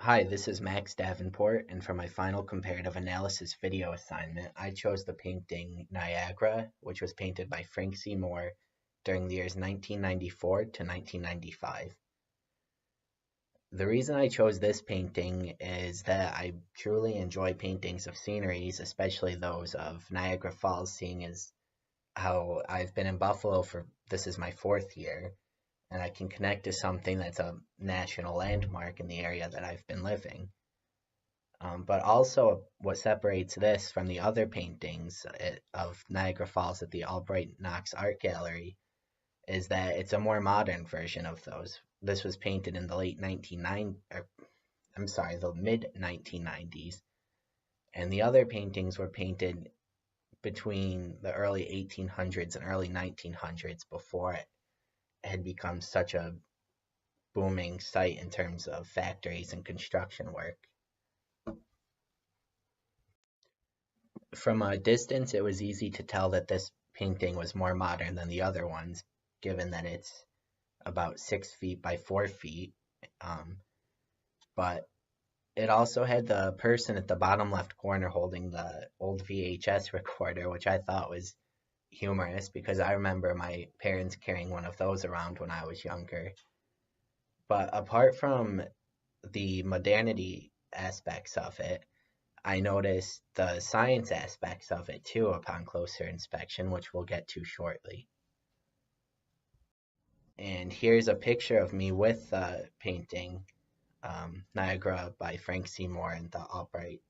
Hi, this is Max Davenport, and for my final comparative analysis video assignment, I chose the painting Niagara, which was painted by Frank Seymour during the years 1994 to 1995. The reason I chose this painting is that I truly enjoy paintings of sceneries, especially those of Niagara Falls, seeing as how I've been in Buffalo for this is my fourth year, and I can connect to something that's a national landmark in the area that I've been living. But also, what separates this from the other paintings of Niagara Falls at the Albright Knox Art Gallery is that it's a more modern version of those. This was painted in the the mid 1990s, and the other paintings were painted between the early 1800s and early 1900s before it had become such a booming site in terms of factories and construction work. From a distance, it was easy to tell that this painting was more modern than the other ones, given that it's about 6 feet by 4 feet. But it also had the person at the bottom left corner holding the old VHS recorder, which I thought was humorous because I remember my parents carrying one of those around when I was younger. But apart from the modernity aspects of it, I noticed the science aspects of it too upon closer inspection, which we'll get to shortly. And here's a picture of me with the painting Niagara by Frank Seymour in the Albright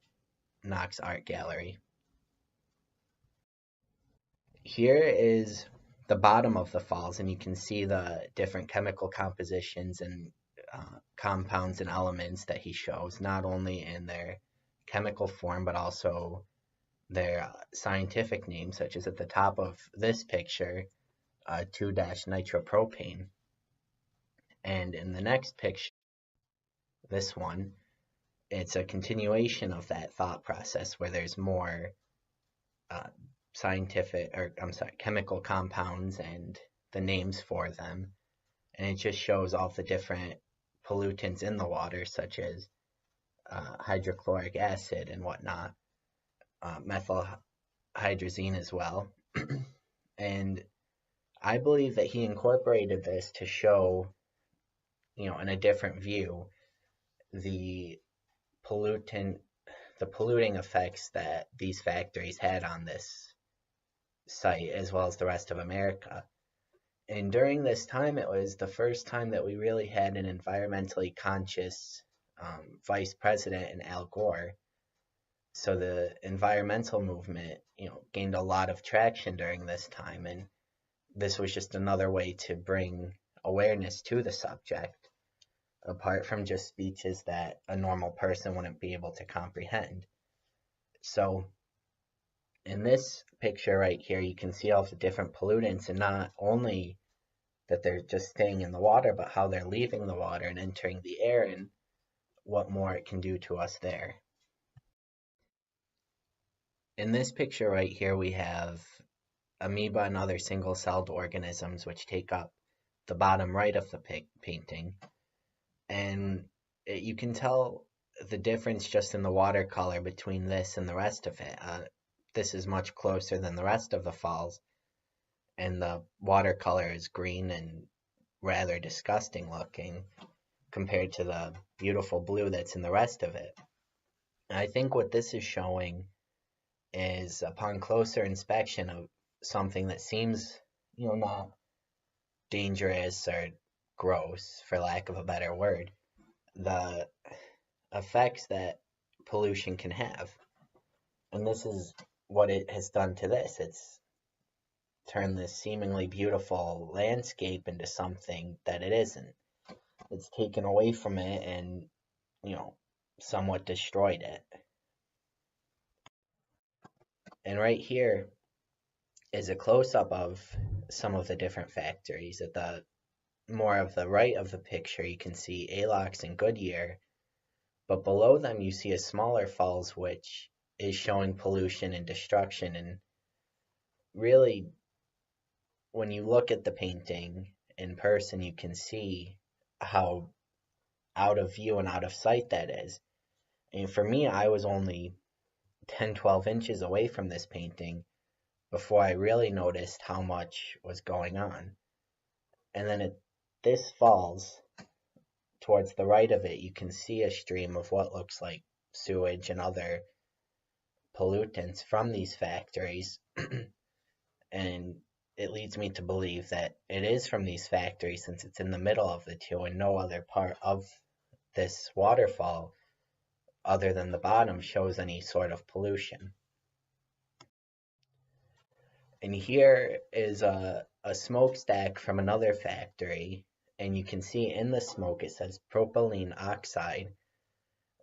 Knox Art Gallery. Here is the bottom of the falls, and you can see the different chemical compositions and compounds and elements that he shows, not only in their chemical form, but also their scientific names, such as at the top of this picture, 2-nitropropane. And in the next picture, this one, it's a continuation of that thought process where there's more uh, chemical compounds and the names for them. And it just shows all the different pollutants in the water, such as hydrochloric acid and whatnot, methyl hydrazine as well. And I believe that he incorporated this to show, in a different view, the pollutant, the polluting effects that these factories had on this site as well as the rest of America. And during this time, it was the first time that we really had an environmentally conscious vice president in Al Gore. So the environmental movement, gained a lot of traction during this time, and this was just another way to bring awareness to the subject, apart from just speeches that a normal person wouldn't be able to comprehend. So in this picture right here, you can see all the different pollutants, and not only that they're just staying in the water, but how they're leaving the water and entering the air, and what more it can do to us there. In this picture right here, we have amoeba and other single-celled organisms which take up the bottom right of the painting. And you can tell the difference just in the watercolor between this and the rest of it. This is much closer than the rest of the falls, and the watercolor is green and rather disgusting looking compared to the beautiful blue that's in the rest of it. And I think what this is showing is, upon closer inspection of something that seems, not dangerous or gross, for lack of a better word, the effects that pollution can have. And this is what it has done to this. It's turned this seemingly beautiful landscape into something that it isn't. It's taken away from it and, somewhat destroyed it. And right here is a close-up of some of the different factories. At the more of the right of the picture, you can see Alox and Goodyear, but below them you see a smaller falls which is showing pollution and destruction. And really, when you look at the painting in person, you can see how out of view and out of sight that is. And for me, I was only 10, 12 inches away from this painting before I really noticed how much was going on. And then this falls towards the right of it, you can see a stream of what looks like sewage and other pollutants from these factories. And it leads me to believe that it is from these factories since it's in the middle of the two and no other part of this waterfall other than the bottom shows any sort of pollution. And here is a smokestack from another factory, and you can see in the smoke it says propylene oxide,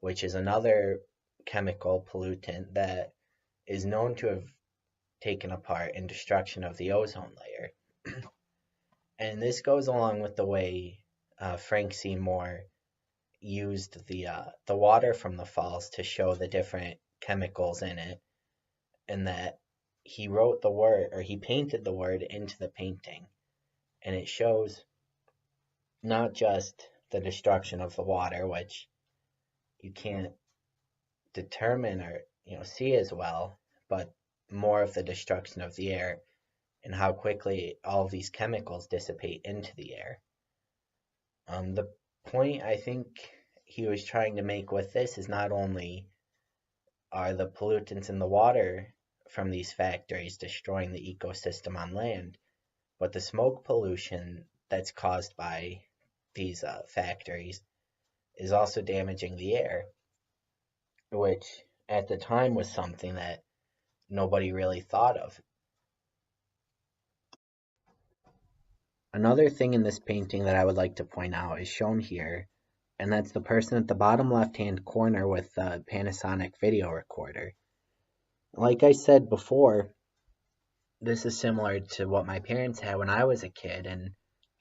which is another chemical pollutant that is known to have taken a part in destruction of the ozone layer. And this goes along with the way Frank Seymour used the water from the falls to show the different chemicals in it, and that he wrote the word, or he painted the word into the painting, and it shows not just the destruction of the water, which you can't determine or see as well, but more of the destruction of the air and how quickly all of these chemicals dissipate into the air. The point I think he was trying to make with this is not only are the pollutants in the water from these factories destroying the ecosystem on land, but the smoke pollution that's caused by these factories is also damaging the air, which at the time was something that nobody really thought of. Another thing in this painting that I would like to point out is shown here, and that's the person at the bottom left-hand corner with the Panasonic video recorder. Like I said before, this is similar to what my parents had when I was a kid, and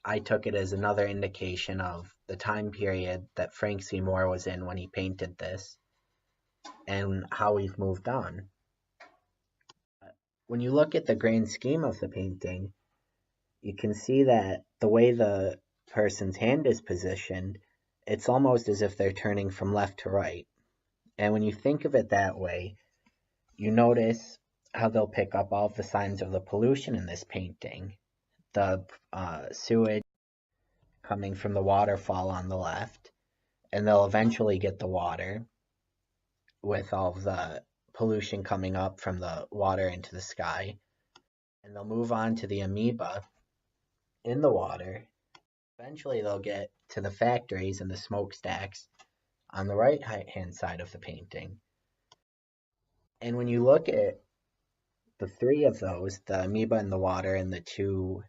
I took it as another indication of the time period that Frank Seymour was in when he painted this and how we've moved on. When you look at the grand scheme of the painting, you can see that the way the person's hand is positioned, it's almost as if they're turning from left to right. And when you think of it that way, you notice how they'll pick up all of the signs of the pollution in this painting. The sewage coming from the waterfall on the left, and they'll eventually get the water with all of the pollution coming up from the water into the sky. And they'll move on to the amoeba in the water. Eventually they'll get to the factories and the smokestacks on the right hand side of the painting. And when you look at the three of those, the amoeba in the water and the two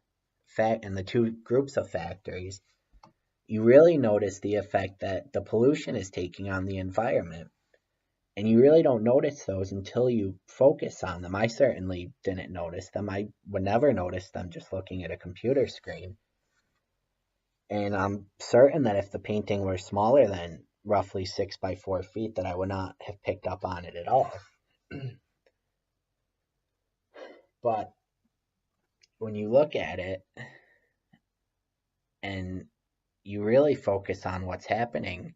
groups of factories, you really notice the effect that the pollution is taking on the environment. And you really don't notice those until you focus on them. I certainly didn't notice them. I would never notice them just looking at a computer screen. And I'm certain that if the painting were smaller than roughly 6 by 4 feet, that I would not have picked up on it at all. But when you look at it and you really focus on what's happening,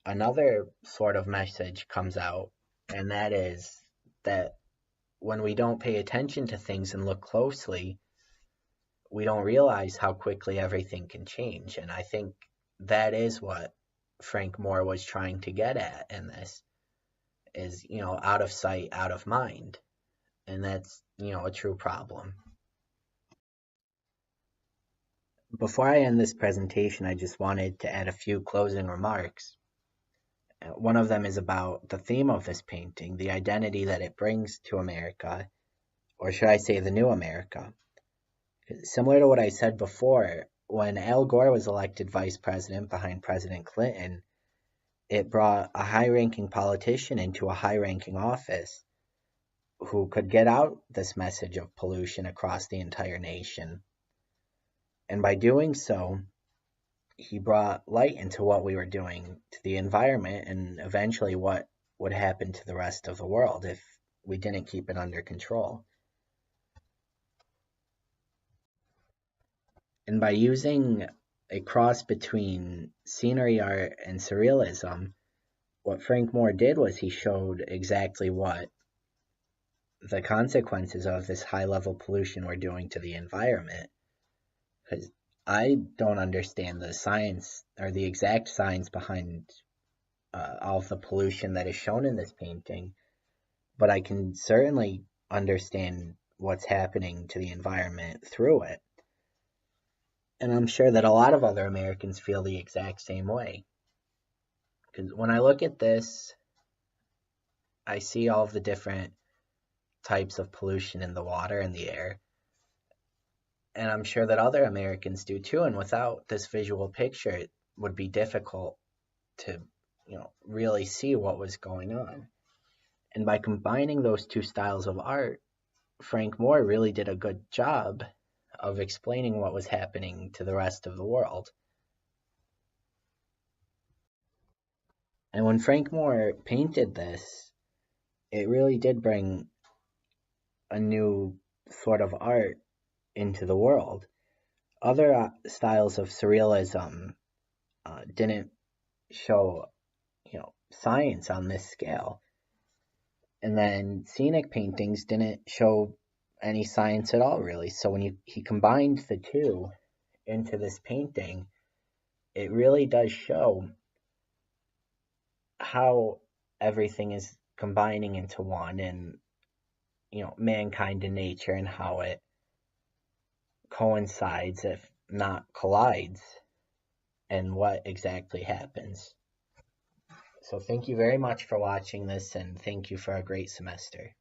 another sort of message comes out, and that is that when we don't pay attention to things and look closely, we don't realize how quickly everything can change. And I think that is what Frank Moore was trying to get at in this, is, out of sight, out of mind. And that's, a true problem. Before I end this presentation, I just wanted to add a few closing remarks. One of them is about the theme of this painting, the identity that it brings to America, or should I say the new America. Similar to what I said before, when Al Gore was elected vice president behind President Clinton, it brought a high-ranking politician into a high-ranking office who could get out this message of pollution across the entire nation. And by doing so, he brought light into what we were doing to the environment and eventually what would happen to the rest of the world if we didn't keep it under control. And by using a cross between scenery art and surrealism, what Frank Moore did was he showed exactly what the consequences of this high level pollution were doing to the environment. Because I don't understand the science or the exact science behind all of the pollution that is shown in this painting, but I can certainly understand what's happening to the environment through it. And I'm sure that a lot of other Americans feel the exact same way. Because when I look at this, I see all of the different types of pollution in the water and the air. And I'm sure that other Americans do too. And without this visual picture, it would be difficult to, really see what was going on. And by combining those two styles of art, Frank Moore really did a good job of explaining what was happening to the rest of the world. And when Frank Moore painted this, it really did bring a new sort of art into the world. Other styles of surrealism didn't show, science on this scale. And then scenic paintings didn't show any science at all, really. So when he combined the two into this painting, it really does show how everything is combining into one, and mankind and nature, and how it coincides, if not collides, and what exactly happens. So thank you very much for watching this, and thank you for a great semester.